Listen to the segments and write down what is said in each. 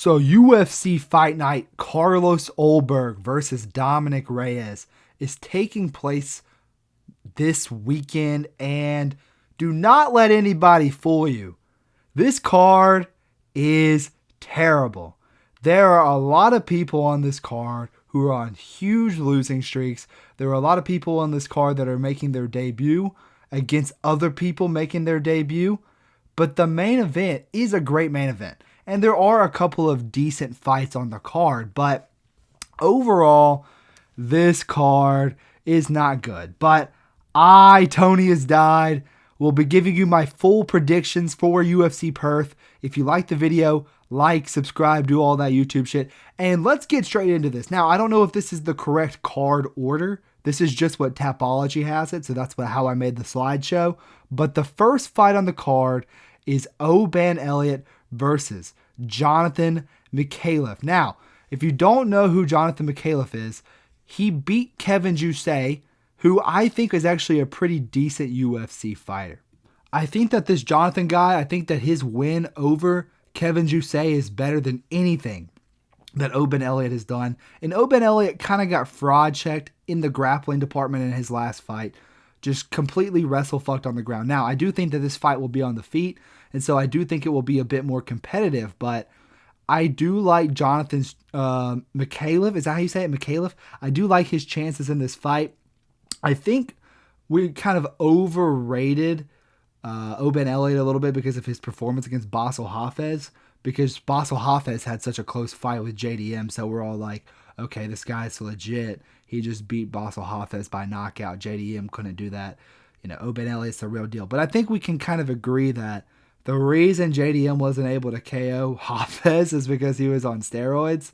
So UFC Fight Night, Carlos Ulberg versus Dominick Reyes is taking place this weekend, and do not let anybody fool you. This card is terrible. There are a lot of people on this card who are on huge losing streaks. There are a lot of people on this card that are making their debut against other people making their debut. But the main event is a great main event. And there are a couple of decent fights on the card. But overall, this card is not good. But Tony Has Died, will be giving you my full predictions for UFC Perth. If you like the video, like, subscribe, do all that YouTube shit. And let's get straight into this. Now, I don't know if this is the correct card order. This is just what Tapology has it, so that's how I made the slideshow. But the first fight on the card is Elliott versus Jonathan Micaleff. Now, if you don't know who Jonathan Micaleff is, he beat Kevin Jousset, who I think is actually a pretty decent UFC fighter. I think that this Jonathan guy, I think that his win over Kevin Jousset is better than anything that Elliott has done. And Elliott kind of got fraud checked in the grappling department in his last fight. Just completely wrestle fucked on the ground. Now, I do think that this fight will be on the feet, and so I do think it will be a bit more competitive, but I do like Jonathan's Micaleff. Is that how you say it? Micaleff? I do like his chances in this fight. I think we kind of overrated Elliott a little bit because of his performance against Basel Hafez, because Basel Hafez had such a close fight with JDM, so we're all like, okay, this guy's legit. He just beat Basel Hafez by knockout. JDM couldn't do that. Elliott's the real deal. But I think we can kind of agree that the reason JDM wasn't able to KO Hafez is because he was on steroids.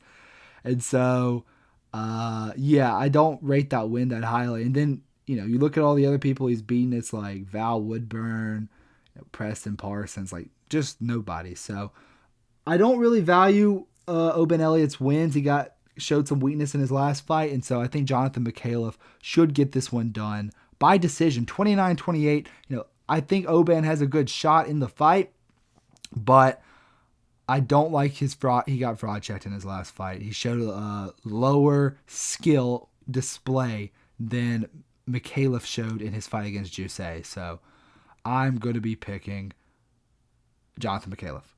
And so, I don't rate that win that highly. And then, you look at all the other people he's beaten. It's like Val Woodburn, Preston Parsons, like just nobody. So I don't really value Elliott's wins. He showed some weakness in his last fight, and so I think Jonathan Micaleff should get this one done by decision, 29-28. I think Oban has a good shot in the fight, but I don't like his fraud. He got fraud checked in his last fight. He showed a lower skill display than Micaleff showed in his fight against Jousset. So I'm going to be picking Jonathan Micaleff.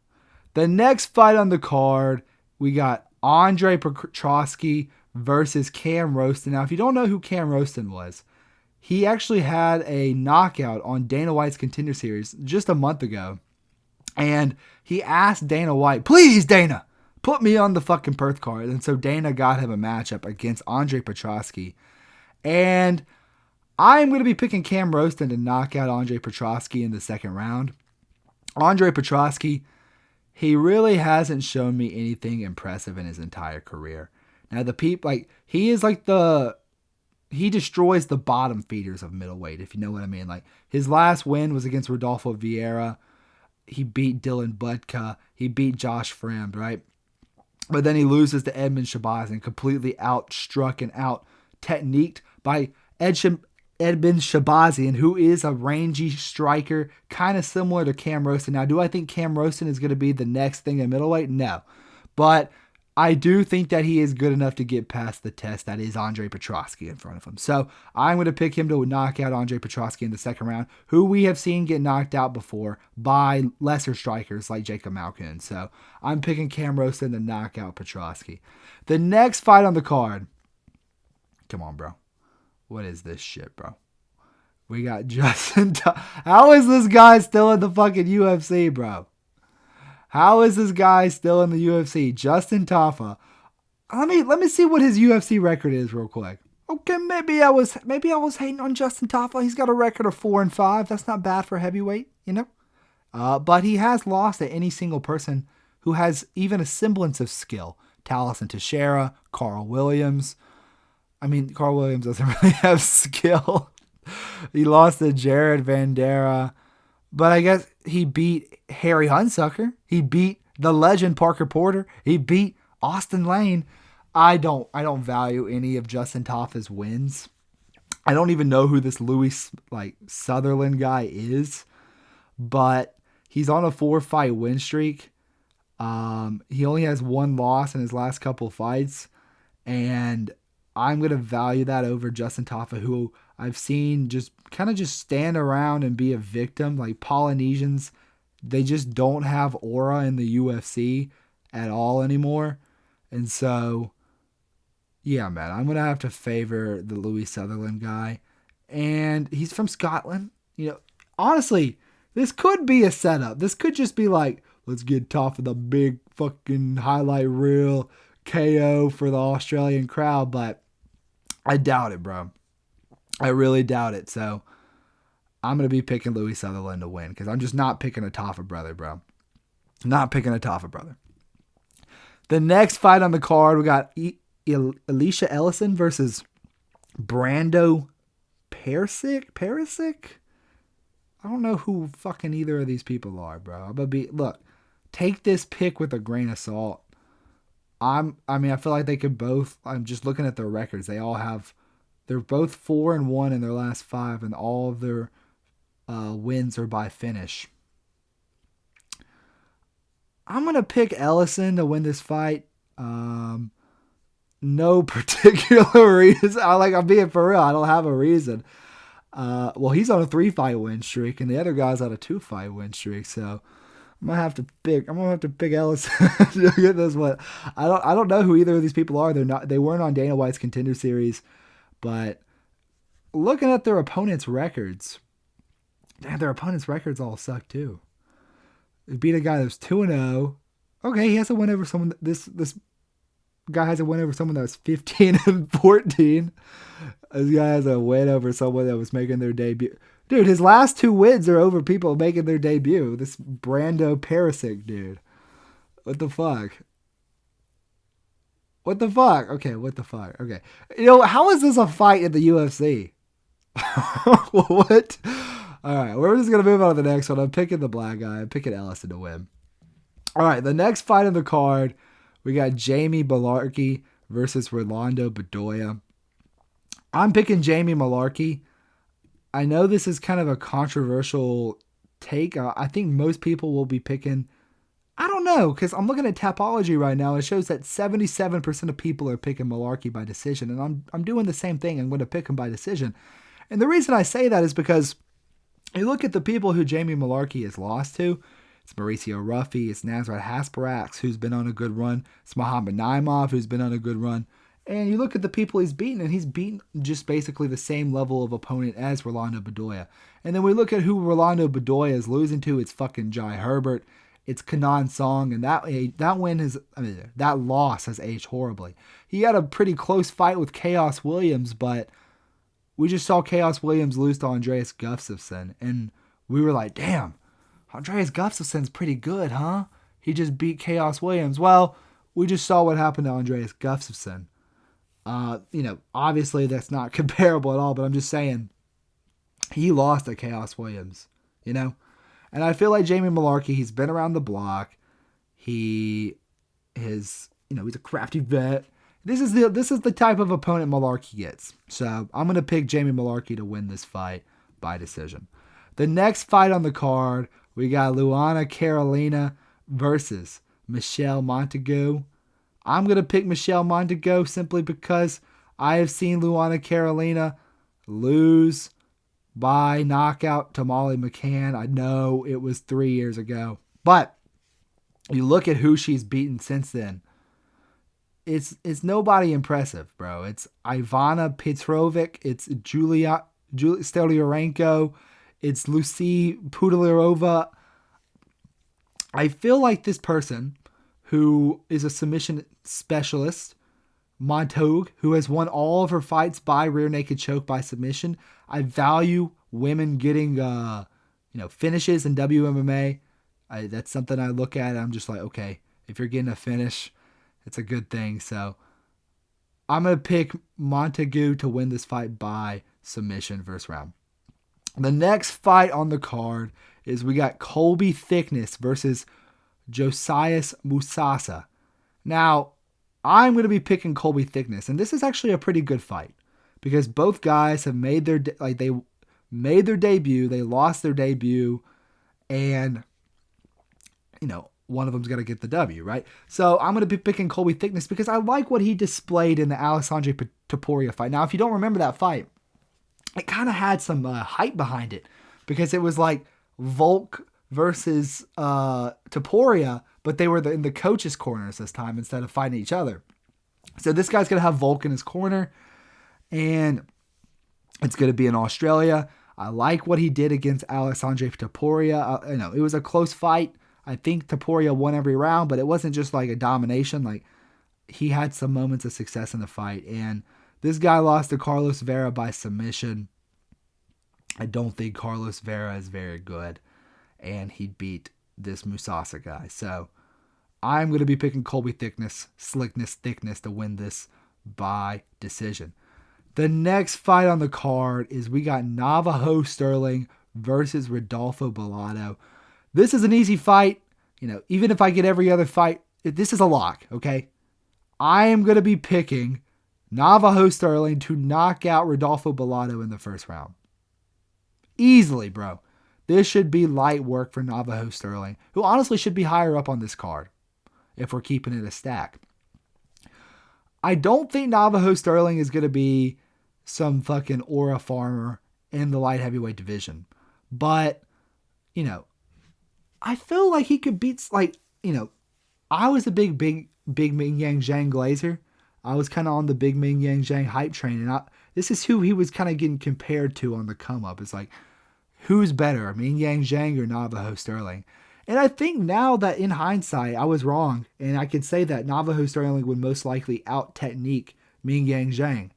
The next fight on the card, we got Andre Petroski versus Cam Rowston. Now, if you don't know who Cam Rowston was, he actually had a knockout on Dana White's Contender Series just a month ago. And he asked Dana White, please, Dana, put me on the fucking Perth card. And so Dana got him a matchup against Andre Petroski. And I'm going to be picking Cam Rowston to knock out Andre Petroski in the second round. Andre Petroski, he really hasn't shown me anything impressive in his entire career. Now, he destroys the bottom feeders of middleweight, if you know what I mean. Like, his last win was against Rodolfo Vieira. He beat Dylan Budka. He beat Josh Fremd, right? But then he loses to Edmund Shabazian, completely outstruck and out-techniqued by Edmund Shabazian, who is a rangy striker, kind of similar to Cam Rowston. Now, do I think Cam Rowston is going to be the next thing in middleweight? No. But I do think that he is good enough to get past the test that is Andre Petroski in front of him. So I'm going to pick him to knock out Andre Petroski in the second round, who we have seen get knocked out before by lesser strikers like Jacob Malkin. So I'm picking Cam Rowston to knock out Petroski. The next fight on the card. Come on, bro. What is this shit, bro? We got Justin. How is this guy still in the fucking UFC, bro? How is this guy still in the UFC? Justin Tafa. Let me see what his UFC record is real quick. Okay, maybe I was hating on Justin Tafa. He's got a record of 4-5. That's not bad for heavyweight, But he has lost to any single person who has even a semblance of skill. Taliesin Teixeira, Carl Williams. Carl Williams doesn't really have skill. He lost to Jared Vandera. But I guess he beat Harry Hunsucker. He beat the legend Parker Porter. He beat Austin Lane. I don't value any of Justin Tafa's wins. I don't even know who this Louis Sutherland guy is. But he's on a 4-fight win streak. He only has one loss in his last couple fights, and I'm going to value that over Justin Tafa, who I've seen just stand around and be a victim. Like Polynesians, they just don't have aura in the UFC at all anymore. And so, yeah, man, I'm going to have to favor the Louis Sutherland guy. And he's from Scotland. Honestly, this could be a setup. This could just be like, let's get Tafa the big fucking highlight reel KO for the Australian crowd, but I doubt it, bro. I really doubt it. So I'm going to be picking Louis Sutherland to win because I'm just not picking a Tafa brother, bro. Not picking a Tafa brother. The next fight on the card, we got Alicia Ellison versus Brando Perisic? I don't know who fucking either of these people are, bro. Look, take this pick with a grain of salt. I feel like they could both. I'm just looking at their records. They're both 4-1 in their last 5, and all of their wins are by finish. I'm gonna pick Ellison to win this fight. No particular reason. I'm being for real. I don't have a reason. He's on a 3-fight win streak, and the other guy's on a 2-fight win streak. So I'm gonna have to pick Ellison to get this one. I don't know who either of these people are. They weren't on Dana White's Contender Series, but looking at their opponents' records, their opponents' records all suck too. They beat a guy that's 2-0. Okay, he has a win over someone. This guy has a win over someone that was 15-14. This guy has a win over someone that was making their debut. Dude, his last 2 wins are over people making their debut. This Brando Perisic dude. What the fuck? Okay, what the fuck? Okay. How is this a fight in the UFC? What? Alright, we're just going to move on to the next one. I'm picking the black guy. I'm picking Ellison to win. Alright, the next fight on the card, we got Jamie Mullarkey versus Rolando Bedoya. I'm picking Jamie Mullarkey. I know this is kind of a controversial take. I think most people will be picking, I don't know, because I'm looking at Tapology right now. It shows that 77% of people are picking Mullarkey by decision, and I'm doing the same thing. I'm going to pick him by decision. And the reason I say that is because you look at the people who Jamie Mullarkey has lost to. It's Mauricio Ruffy. It's Nasrat Hasparax, who's been on a good run. It's Muhammad Naimov, who's been on a good run. And you look at the people he's beaten, and he's beaten just basically the same level of opponent as Rolando Bedoya. And then we look at who Rolando Bedoya is losing to. It's fucking Jai Herbert. It's Kenan Song. And that loss has aged horribly. He had a pretty close fight with Chaos Williams, but we just saw Chaos Williams lose to Andreas Gustafsson. And we were like, damn, Andreas Gustafsson's pretty good, huh? He just beat Chaos Williams. Well, we just saw what happened to Andreas Gustafsson. Obviously that's not comparable at all, but I'm just saying he lost to Chaos Williams, And I feel like Jamie Mullarkey, he's been around the block. He is, he's a crafty vet. This is the type of opponent Mullarkey gets. So I'm going to pick Jamie Mullarkey to win this fight by decision. The next fight on the card, we got Luana Carolina versus Michelle Montague. I'm going to pick Michelle Montague simply because I have seen Luana Carolina lose by knockout to Molly McCann. I know it was 3 years ago, but you look at who she's beaten since then. It's nobody impressive, bro. It's Ivana Petrovic. It's Julia Stolyarenko. It's Lucy Pudilirova. I feel like this person, who is a submission specialist, Montague, who has won all of her fights by rear naked choke by submission. I value women getting, finishes in WMMA. That's something I look at. I'm just like, okay, if you're getting a finish, it's a good thing. So I'm going to pick Montague to win this fight by submission first round. The next fight on the card is we got Colby Thicknesse versus Josias Musasa. Now, I'm going to be picking Colby Thicknesse, and this is actually a pretty good fight because both guys have made their debut, they lost their debut, and one of them's going to get the W, right? So I'm going to be picking Colby Thicknesse because I like what he displayed in the Alexandre Topuria fight. Now, if you don't remember that fight, it kind of had some hype behind it because it was like Volk versus Topuria, but they were in the coaches' corners this time instead of fighting each other. So this guy's going to have Volk in his corner, and it's going to be in Australia. I like what he did against Alexandre Topuria. It was a close fight. I think Topuria won every round, but it wasn't just like a domination. Like, he had some moments of success in the fight, and this guy lost to Carlos Vera by submission. I don't think Carlos Vera is very good, and he beat this Musasa guy. So I'm going to be picking Colby Thicknesse to win this by decision. The next fight on the card is we got Navajo Stirling versus Rodolfo Bellato. This is an easy fight. Even if I get every other fight, this is a lock, okay? I am going to be picking Navajo Stirling to knock out Rodolfo Bellato in the first round. Easily, bro. This should be light work for Navajo Stirling, who honestly should be higher up on this card if we're keeping it a stack. I don't think Navajo Stirling is going to be some fucking aura farmer in the light heavyweight division. But, I feel like he could beat, I was a big Ming Yang Zhang glazer. I was kind of on the big Ming Yang Zhang hype train. And this is who he was kind of getting compared to on the come up. It's like, who's better, Ming Yang Zhang or Navajo Stirling? And I think now that in hindsight, I was wrong. And I could say that Navajo Stirling would most likely out-technique Ming Yang Zhang.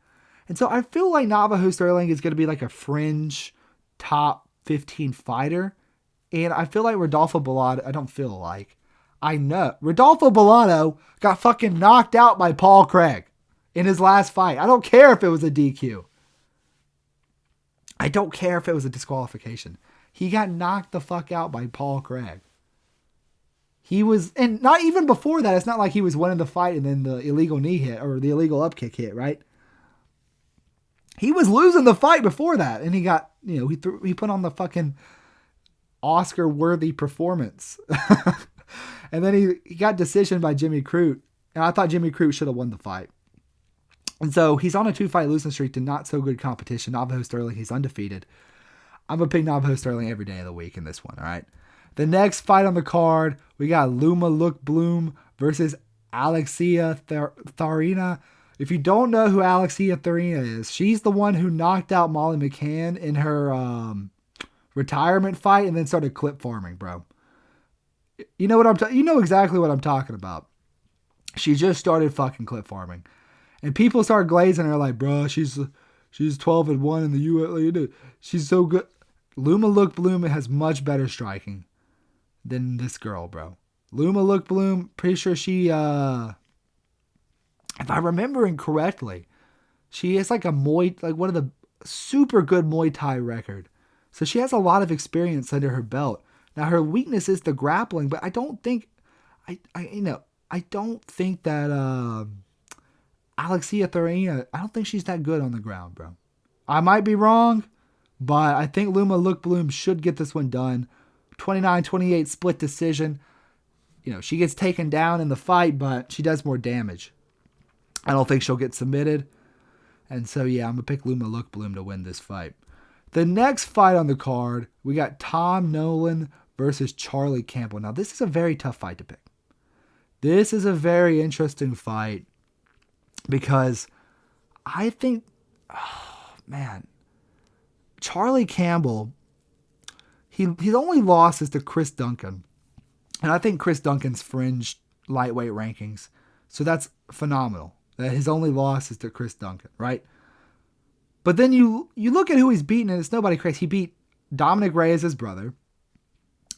And so I feel like Navajo Stirling is going to be like a fringe top 15 fighter. And I feel like Rodolfo Bellato, I know. Rodolfo Bellato got fucking knocked out by Paul Craig in his last fight. I don't care if it was a DQ. I don't care if it was a disqualification. He got knocked the fuck out by Paul Craig. And not even before that, it's not like he was winning the fight and then the illegal knee hit or the illegal upkick hit, right? He was losing the fight before that, and he got, he put on the fucking Oscar-worthy performance. And then he got decisioned by Jimmy Crute, and I thought Jimmy Crute should have won the fight. And so he's on a 2-fight losing streak to not so good competition. Navajo Stirling, he's undefeated. I'm going to pick Navajo Stirling every day of the week in this one, all right? The next fight on the card, we got Luma Lookboonmee versus Alexia Thainara. If you don't know who Alexia Thainara is, she's the one who knocked out Molly McCann in her retirement fight and then started clip farming, bro. You know exactly what I'm talking about. She just started fucking clip farming. And people start glazing her like, bro, she's 12-1 in the UFC. She's so good. Luma Lookboonmee has much better striking than this girl, bro. Luma Lookboonmee, pretty sure she, if I'm remembering correctly, she is like one of the super good Muay Thai record. So she has a lot of experience under her belt. Now her weakness is the grappling, but I don't think, I don't think that Alexia Thainara, I don't think she's that good on the ground, bro. I might be wrong, but I think Luma Lookboonmee should get this one done. 29-28 split decision. She gets taken down in the fight, but she does more damage. I don't think she'll get submitted. And so, yeah, I'm going to pick Luma Lookboonmee to win this fight. The next fight on the card, we got Tom Nolan versus Charlie Campbell. Now, this is a very tough fight to pick. This is a very interesting fight because I think, Charlie Campbell, his only loss is to Chris Duncan. And I think Chris Duncan's fringe lightweight rankings. So that's phenomenal. That his only loss is to Chris Duncan, right? But then you look at who he's beaten, and it's nobody crazy. He beat Dominick Reyes, his brother,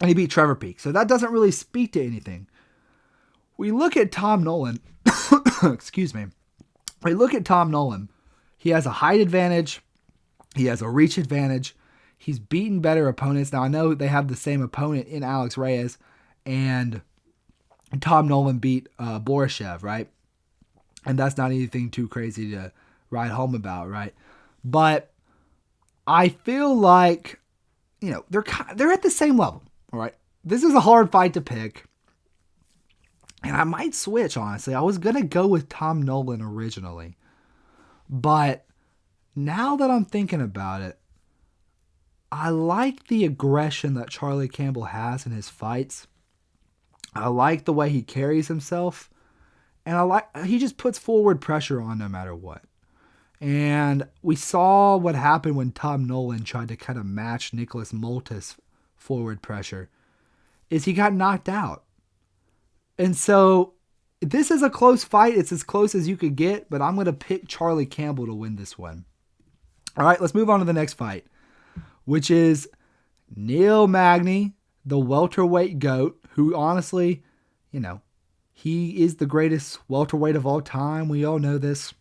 and he beat Trevor Peake. So that doesn't really speak to anything. We look at Tom Nolan. Excuse me. We look at Tom Nolan. He has a height advantage. He has a reach advantage. He's beaten better opponents. Now, I know they have the same opponent in Alex Reyes, and Tom Nolan beat Borishev, right? And that's not anything too crazy to write home about, right? But I feel like, they're at the same level, all right? This is a hard fight to pick. And I might switch, honestly. I was going to go with Tom Nolan originally. But now that I'm thinking about it, I like the aggression that Charlie Campbell has in his fights. I like the way he carries himself. And he just puts forward pressure on no matter what. And we saw what happened when Tom Nolan tried to kind of match Nicholas Multis' forward pressure, is he got knocked out. And so this is a close fight. It's as close as you could get, but I'm going to pick Charlie Campbell to win this one. All right, let's move on to the next fight, which is Neil Magny, the welterweight GOAT, who honestly, he is the greatest welterweight of all time. We all know this.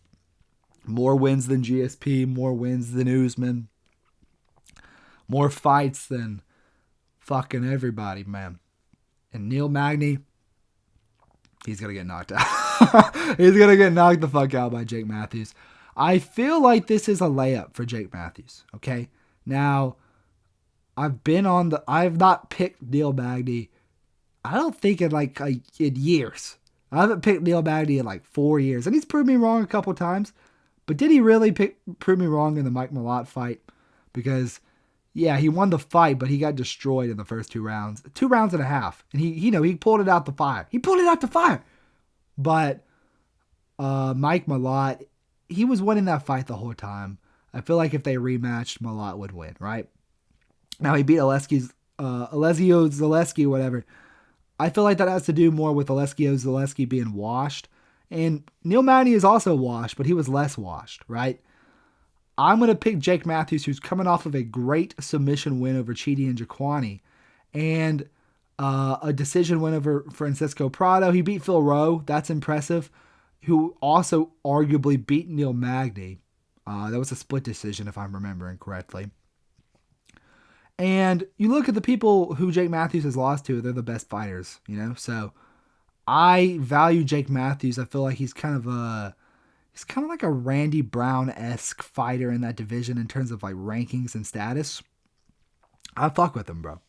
More wins than GSP, more wins than Usman, more fights than fucking everybody, man. And Neil Magny, he's going to get knocked out. He's going to get knocked the fuck out by Jake Matthews. I feel like this is a layup for Jake Matthews, okay? Now, I've not picked Neil Magny, I don't think in years. I haven't picked Neil Magny in 4 years. And he's proved me wrong a couple times. But did he really prove me wrong in the Mike Malott fight? Because, yeah, he won the fight, but he got destroyed in the first 2 rounds. 2 rounds and a half. And he pulled it out the fire. But Mike Malott, he was winning that fight the whole time. I feel like if they rematched, Malott would win, right? Now he beat Alessio Zaleski, whatever. I feel like that has to do more with Alessio Zaleski being washed. And Neil Magny is also washed, but he was less washed, right? I'm going to pick Jake Matthews, who's coming off of a great submission win over Chidi and Jaquani, and a decision win over Francisco Prado. He beat Phil Rowe. That's impressive. Who also arguably beat Neil Magny. That was a split decision, if I'm remembering correctly. And you look at the people who Jake Matthews has lost to, they're the best fighters, So I value Jake Matthews. I feel like he's kind of like a Randy Brown-esque fighter in that division in terms of rankings and status. I fuck with him, bro.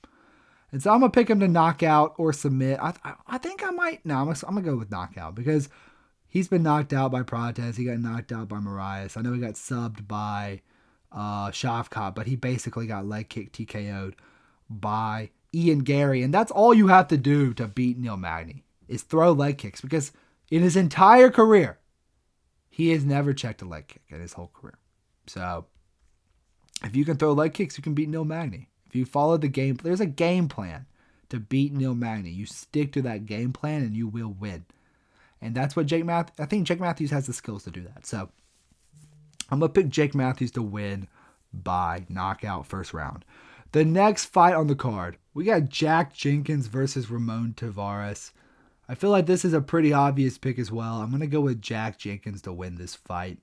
And so I'm going to pick him to knockout or submit. I think I might. No, I'm going to go with knockout because he's been knocked out by Protez. He got knocked out by Marias. I know he got subbed by Shavkat, but he basically got leg kick TKO'd by Ian Gary. And that's all you have to do to beat Neil Magny. Is throw leg kicks, because in his entire career, he has never checked a leg kick in his whole career. So, if you can throw leg kicks, you can beat Neil Magny. If you follow the game, there's a game plan to beat Neil Magny. You stick to that game plan and you will win. And that's what I think Jake Matthews has the skills to do that. So, I'm going to pick Jake Matthews to win by knockout first round. The next fight on the card, we got Jack Jenkins versus Ramon Taveras. I feel like this is a pretty obvious pick as well. I'm going to go with Jack Jenkins to win this fight.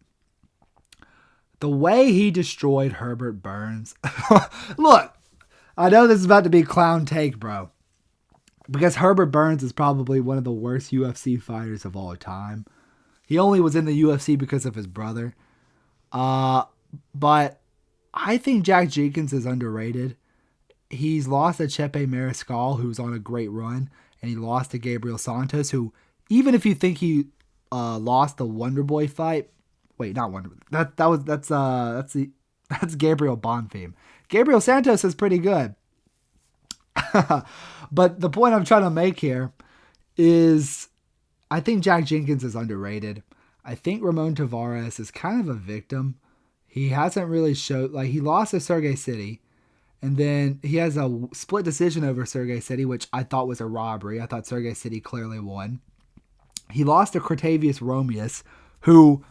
The way he destroyed Herbert Burns. Look, I know this is about to be a clown take, bro. Because Herbert Burns is probably one of the worst UFC fighters of all time. He only was in the UFC because of his brother. But I think Jack Jenkins is underrated. He's lost to Chepe Mariscal, who's on a great run. And he lost to Gabriel Santos, who, even if you think he lost the Wonder Boy fight, wait, not Wonder Boy. That's Gabriel Bonfim. Gabriel Santos is pretty good. But the point I'm trying to make here is, I think Jack Jenkins is underrated. I think Ramon Taveras is kind of a victim. He hasn't really showed, he lost to Sergey City. And then he has a split decision over Sergey City, which I thought was a robbery. I thought Sergey City clearly won. He lost to Cratavius Romeus, who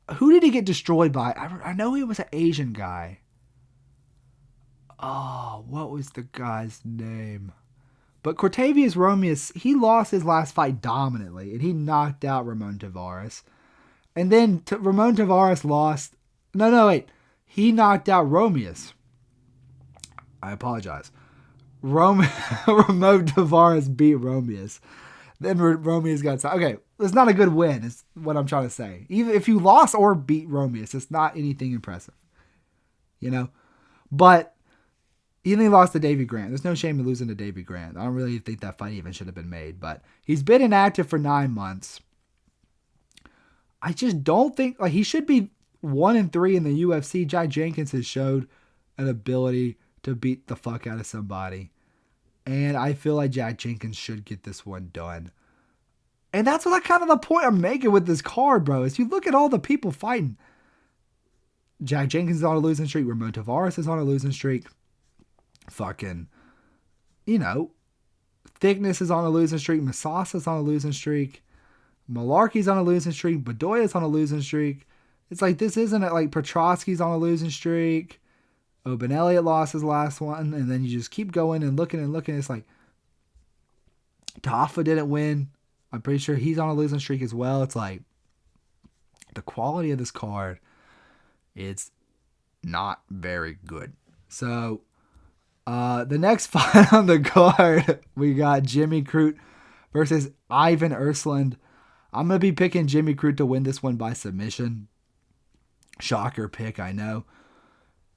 did he get destroyed by? I know he was an Asian guy. Oh, what was the guy's name? But Cratavius Romeus, he lost his last fight dominantly, and he knocked out Ramon Taveras. And then Ramon Taveras lost. He knocked out Romeus. I apologize. Ramon Taveras beat Romeus. Then Romeus got... Okay, it's not a good win, is what I'm trying to say. Even if you lost or beat Romeus, it's not anything impressive. But He lost to Davy Grant. There's no shame in losing to Davy Grant. I don't really think that fight even should have been made, but he's been inactive for 9 months. I just don't think, like, he should be 1-3 in the UFC. Jack Jenkins has showed an ability to beat the fuck out of somebody. And I feel like Jack Jenkins should get this one done. And that's what kind of the point I'm making with this card, bro, is you look at all the people fighting. Jack Jenkins is on a losing streak. Ramon Taveras is on a losing streak. Fucking, Thicknesse is on a losing streak. Musasa is on a losing streak. Mullarkey's on a losing streak. Bedoya's on a losing streak. It's like, this isn't it. Like, Petroski's on a losing streak. Elliott lost his last one. And then you just keep going and looking and looking. It's like, Tafa didn't win. I'm pretty sure he's on a losing streak as well. It's like, the quality of this card, it's not very good. So, the next fight on the card, we got Jimmy Crute versus Ivan Erslan. I'm going to be picking Jimmy Crute to win this one by submission. Shocker pick, I know.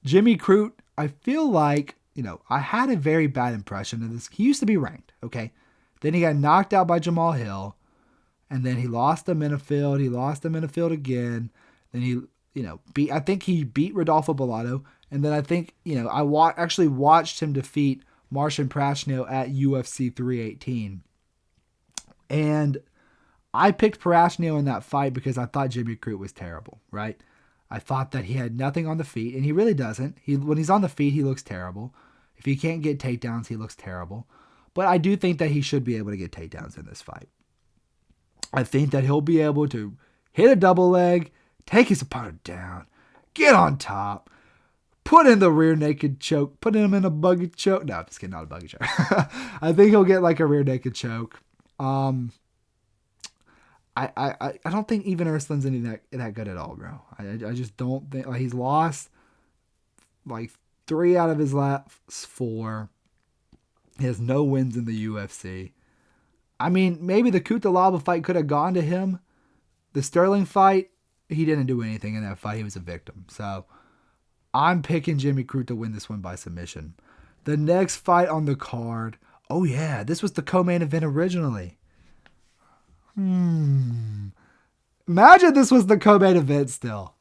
Jimmy Crute, I feel like, I had a very bad impression of this. He used to be ranked, okay? Then he got knocked out by Jamal Hill. And then he lost to Minifield. He lost to Minifield again. Then he, I think he beat Rodolfo Bellato. And then I think, I actually watched him defeat Marcin Prachnio at UFC 318. And I picked Prachnio in that fight because I thought Jimmy Crute was terrible, right? I thought that he had nothing on the feet, and he really doesn't. When he's on the feet, he looks terrible. If he can't get takedowns, he looks terrible. But I do think that he should be able to get takedowns in this fight. I think that he'll be able to hit a double leg, take his opponent down, get on top, put in the rear naked choke, put him in a buggy choke. No, I'm just kidding, not a buggy choke. I think he'll get like a rear naked choke. I don't think even Erslan's any that good at all, bro. I just don't think, like, he's lost like 3 out of his last 4. He has no wins in the UFC. I mean, maybe the Cutelaba fight could have gone to him. The Stirling fight, he didn't do anything in that fight. He was a victim. So I'm picking Jimmy Crute to win this one by submission. The next fight on the card. Oh yeah, this was the co-main event originally. Imagine this was the co-main event still.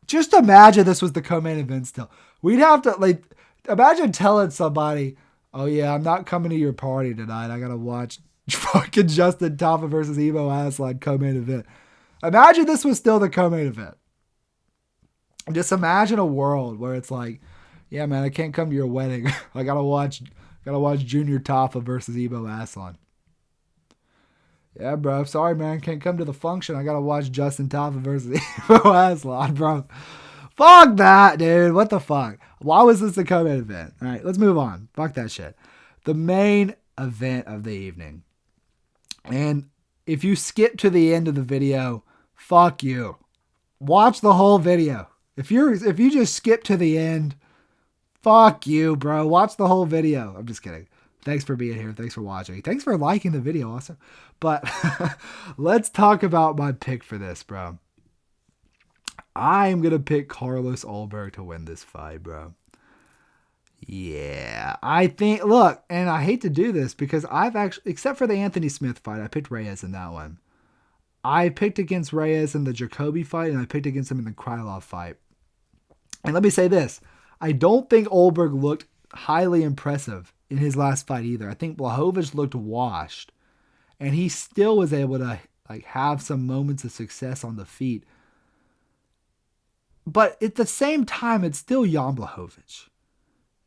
Just imagine this was the co-main event still. We'd have to, imagine telling somebody, oh yeah, I'm not coming to your party tonight. I gotta watch fucking Justin Tafa versus Emo Erslan co-main event. Imagine this was still the co-main event. Just imagine a world where it's like, yeah, man, I can't come to your wedding. I gotta watch Junior Tafa versus Emo Erslan. Yeah, bro. Sorry, man. Can't come to the function. I gotta watch Justin Tafa versus Emo Erslan, bro. Fuck that, dude. What the fuck? Why was this the co-main event? All right, let's move on. Fuck that shit. The main event of the evening. And if you skip to the end of the video, fuck you. Watch the whole video. If you just skip to the end, fuck you, bro. Watch the whole video. I'm just kidding. Thanks for being here. Thanks for watching. Thanks for liking the video also. But let's talk about my pick for this, bro. I'm going to pick Carlos Ulberg to win this fight, bro. Yeah. I think, look, and I hate to do this because I've actually, except for the Anthony Smith fight, I picked Reyes in that one. I picked against Reyes in the Jacoby fight, and I picked against him in the Krylov fight. And let me say this. I don't think Ulberg looked highly impressive in his last fight either. I think Blachowicz looked washed, and he still was able to have some moments of success on the feet. But at the same time, it's still Jan Blachowicz.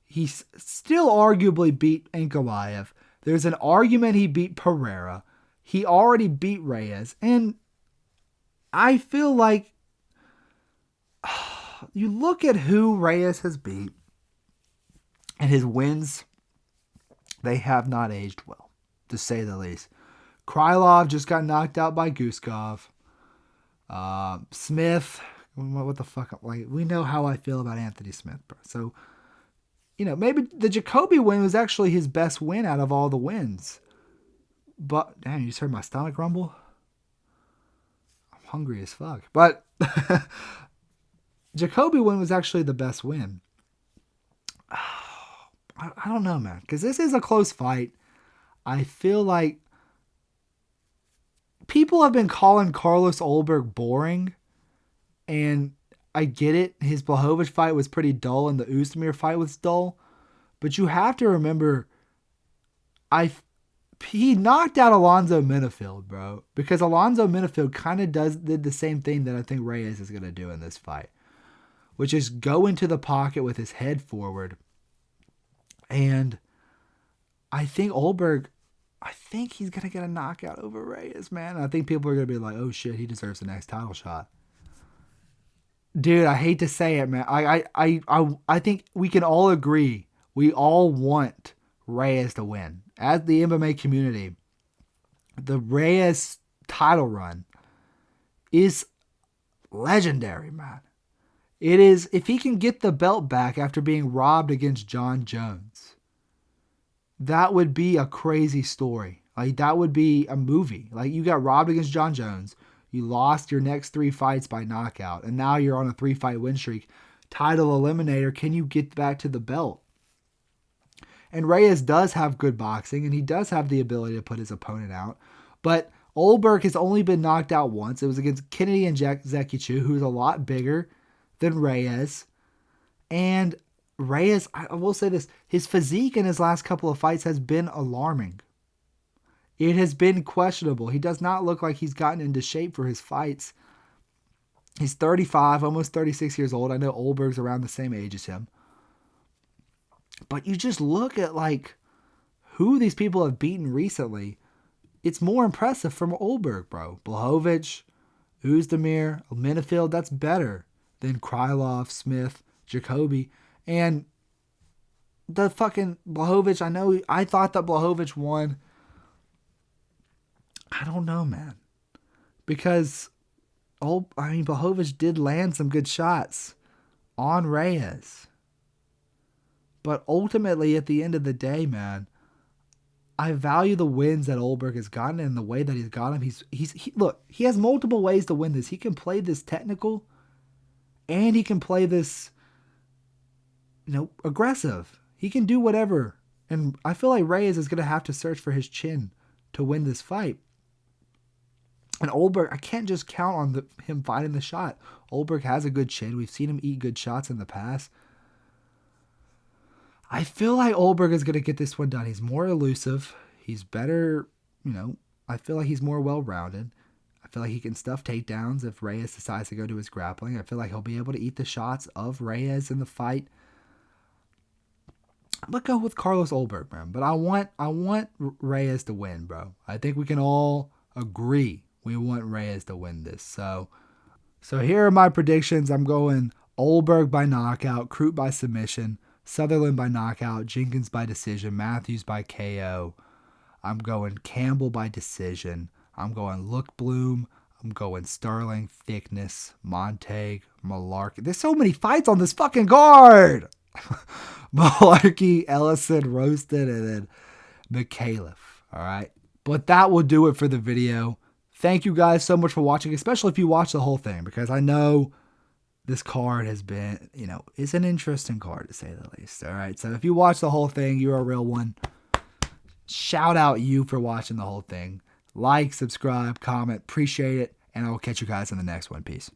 He still arguably beat Micaleff. There's an argument he beat Pereira. He already beat Reyes, and I feel like you look at who Reyes has beat and his wins, they have not aged well, to say the least. Krylov just got knocked out by Guskov. Smith, what the fuck? We know how I feel about Anthony Smith, bro. So, maybe the Jacoby win was actually his best win out of all the wins. But, damn, you just heard my stomach rumble? I'm hungry as fuck. But Jacoby win was actually the best win. I don't know, man, because this is a close fight. I feel like people have been calling Carlos Ulberg boring, and I get it. His Blachowicz fight was pretty dull, and the Oezdemir fight was dull. But you have to remember, he knocked out Alonzo Minifield, bro. Because Alonzo Minifield kind of did the same thing that I think Reyes is going to do in this fight, which is go into the pocket with his head forward. And I think Ulberg, he's going to get a knockout over Reyes, man. I think people are going to be like, oh shit, he deserves the next title shot. Dude, I hate to say it, man. I think we can all agree. We all want Reyes to win. As the MMA community, the Reyes title run is legendary, man. It is, if he can get the belt back after being robbed against John Jones, that would be a crazy story. Like, that would be a movie. Like, you got robbed against John Jones. You lost your next 3 fights by knockout, and now you're on a 3-fight win streak. Title eliminator, can you get back to the belt? And Reyes does have good boxing, and he does have the ability to put his opponent out. But Ulberg has only been knocked out once. It was against Kennedy and Zekichu, who's a lot bigger than Reyes. And Reyes, I will say this, his physique in his last couple of fights has been alarming. It has been questionable. He does not look like he's gotten into shape for his fights. He's 35, almost 36 years old. I know Ulberg's around the same age as him. But you just look at like who these people have beaten recently. It's more impressive from Ulberg, bro. Blachowicz, Oezdemir, Minifield, that's better than Krylov, Smith, Jacoby. And the fucking Blachowicz, I thought that Blachowicz won. I don't know, man. Because, Blachowicz did land some good shots on Reyes. But ultimately, at the end of the day, man, I value the wins that Ulberg has gotten and the way that he's got him. Look, he has multiple ways to win this. He can play this technical, and he can play this, aggressive. He can do whatever. And I feel like Reyes is going to have to search for his chin to win this fight. And Ulberg, I can't just count on him finding the shot. Ulberg has a good chin. We've seen him eat good shots in the past. I feel like Ulberg is going to get this one done. He's more elusive. He's better, I feel like he's more well-rounded. I feel like he can stuff takedowns if Reyes decides to go to his grappling. I feel like he'll be able to eat the shots of Reyes in the fight. I'm going to go with Carlos Ulberg, man. But I want Reyes to win, bro. I think we can all agree we want Reyes to win this. So here are my predictions. I'm going Ulberg by knockout, Crute by submission, Sutherland by knockout, Jenkins by decision, Matthews by KO. I'm going Campbell by decision. I'm going Lookboonmee. I'm going Stirling, Thicknesse, Montague, Mullarkey. There's so many fights on this fucking card. Mullarkey, Ellison, Rowston, and then Micaleff. All right. But that will do it for the video. Thank you guys so much for watching, especially if you watch the whole thing, because I know this card has been, it's an interesting card to say the least. All right. So if you watch the whole thing, you're a real one. Shout out you for watching the whole thing. Like, subscribe, comment, appreciate it. And I will catch you guys in the next one. Peace.